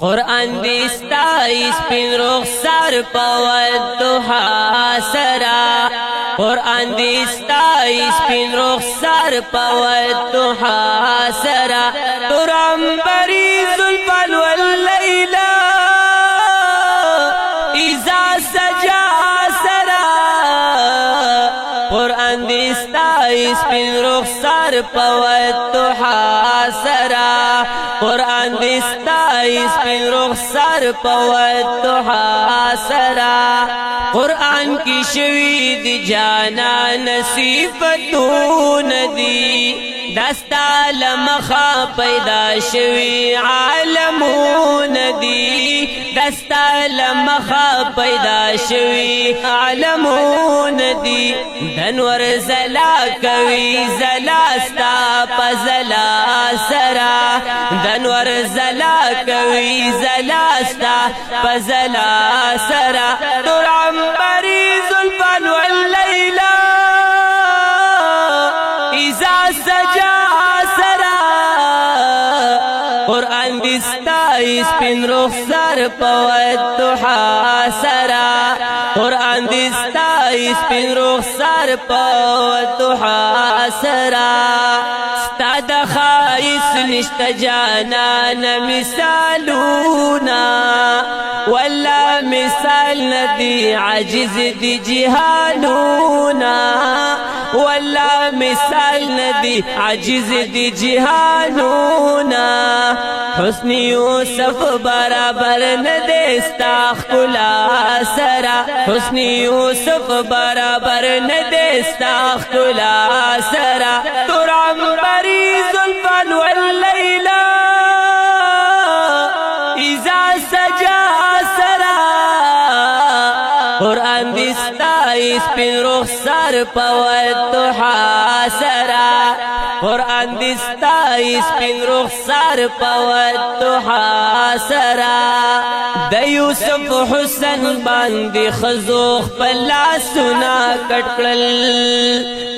قرآن دیستا سپین رخسار پودوحا سرا قرآن دیستا سپین رخسار پودوحا سرا ترام بری زلفان واللیلا اذا سجا سرا قرآن دیستا سپین رخسار پودوحا سرا قرآن دیستا سپین رخسار پودوحا سرا قرآن کی شوی دی جانا نصیفتون دی دستا لمخا پیدا شوی عالمون دی دستا لمخا پیدا شوی عالمون دی دنور زلا کوي زلاستا پزلا سرا دنور زلا کوي زلاستا پزلا سرا ترام بری زلفان واللیلا اذا سجا سرا قرآن دیستا سپین رخسار پودوحا سرا قرآن دیستا سپین رخسار پودوحا سرا ستا د خایس نشت جانان مثالونا ولا مثال ندی عجز دی جهانونا ولا مثال ندی عجز دی جهانونا حسن یوسف برابر ندستا خلا سرا حسن یوسف برابر ندستا خلا سرا ترام بری زلفان واللیلا اذا سجا سرا قرآن دیستا سپین رخسار پودوحا سرا قرآن دیستا سپین رخسار پودوحا سرا د یوسف حسن باندې خزو خپل لاسونه کټ کړل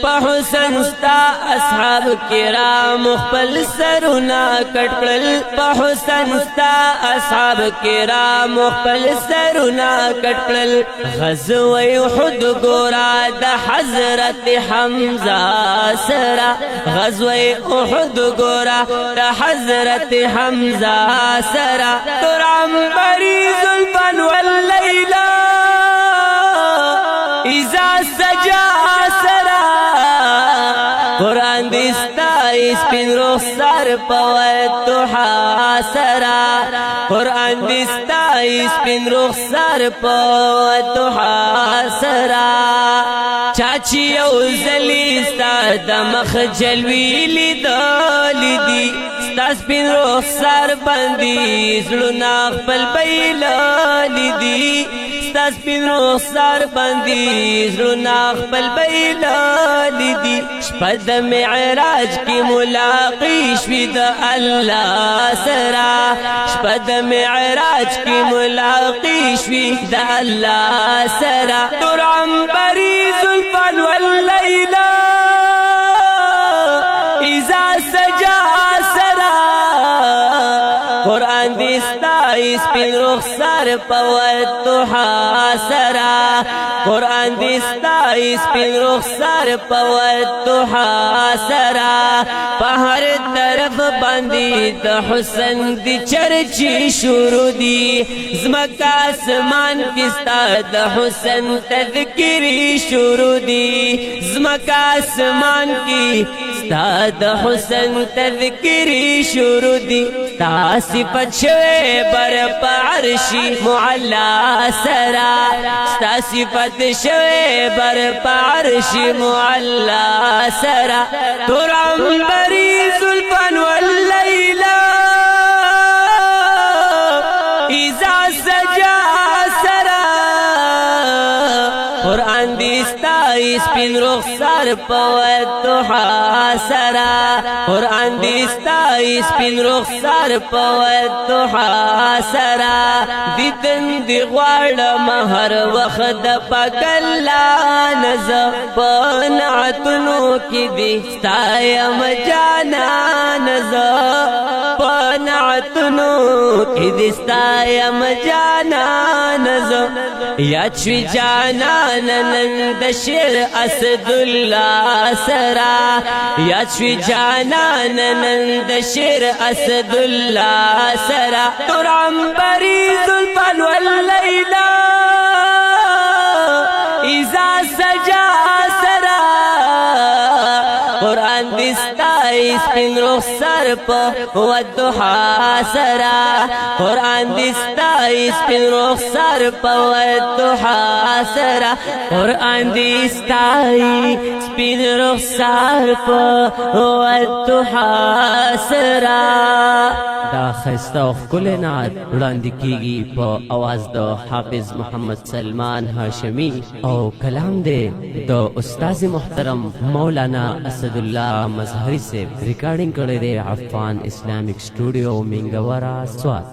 په حسن ستا اصحاب کرام خپل سرونه کټ کړل په حسن ستا اصحاب کرام خپل سرونه کټ کړل غزوه احد ګورا د حضرت حمزه سرا غزوه احد ګورا د حضرت حمزه سرا ترام بری زلفان واللیلا اذا سجا سرا قرآن دیستا سپین رخسار پودوحا سرا قرآن دیستا سپین رخسار پودوحا سرا چاچی او زلی ستا د مخ جلوی لیدلی دی ستا سپین رخسار باندې زړونه خپل بایللی دی ستا سپین رخسار باندې زړونه خپل بایللی دی شپه د معراج کې ملاقات شوی د الله سرا شپه د معراج کې ملاقات شوی د الله سرا ترام بری زلفان واللیلا اذا سجا سرا قرآن دیستا سپین رخسار پودوحا سرا قرآن دیستا سپین رخسار پودوحا سرا په هر طرف باندې د حسن دی چرچی شروع دی زمکا اسمان کې ستا د حسن تذکری شروع دی زمکا اسمان کې ستا د حسن تذکری شروع دی ستا صفت شوی بر عرشی معلا سرا ستا صفت شوی بر عرشی معلا سرا ترام بری زلفان واللیلا اذا سجا سرا قرآن دیستا سپین رخسار په ودحا سرا قرآن دی ستا سپین رخسار په ودحا سرا دیدن دی غواړم هر وخت د پاک الله نظر په نعتونو کې دی ستا یم جانان زه په نعتونو کې دی ستا یم جانان زه یاد شوي جانان نن د شیر اسد الله سرا یاد شوي جانان نن د شیر اسد الله سرا تر عنبري زلفان واللیلا اذا سجا سرا قرآن دی ستا سپین رخسار په ودحا سرا قرآن دی ستا سپین رخسار په ودحا سرا قرآن دی ستا سپین رخسار په ودحا سرا دا خسته او ښکلی نعت وړاندې کیږي په اواز د حافظ محمد سلمان هاشمی او کلام دی د استاد محترم مولانا اسدالله مظهری سے ریکارڈنگ کړی دی عفان اسلامیک سټوډیو منګورا سوات.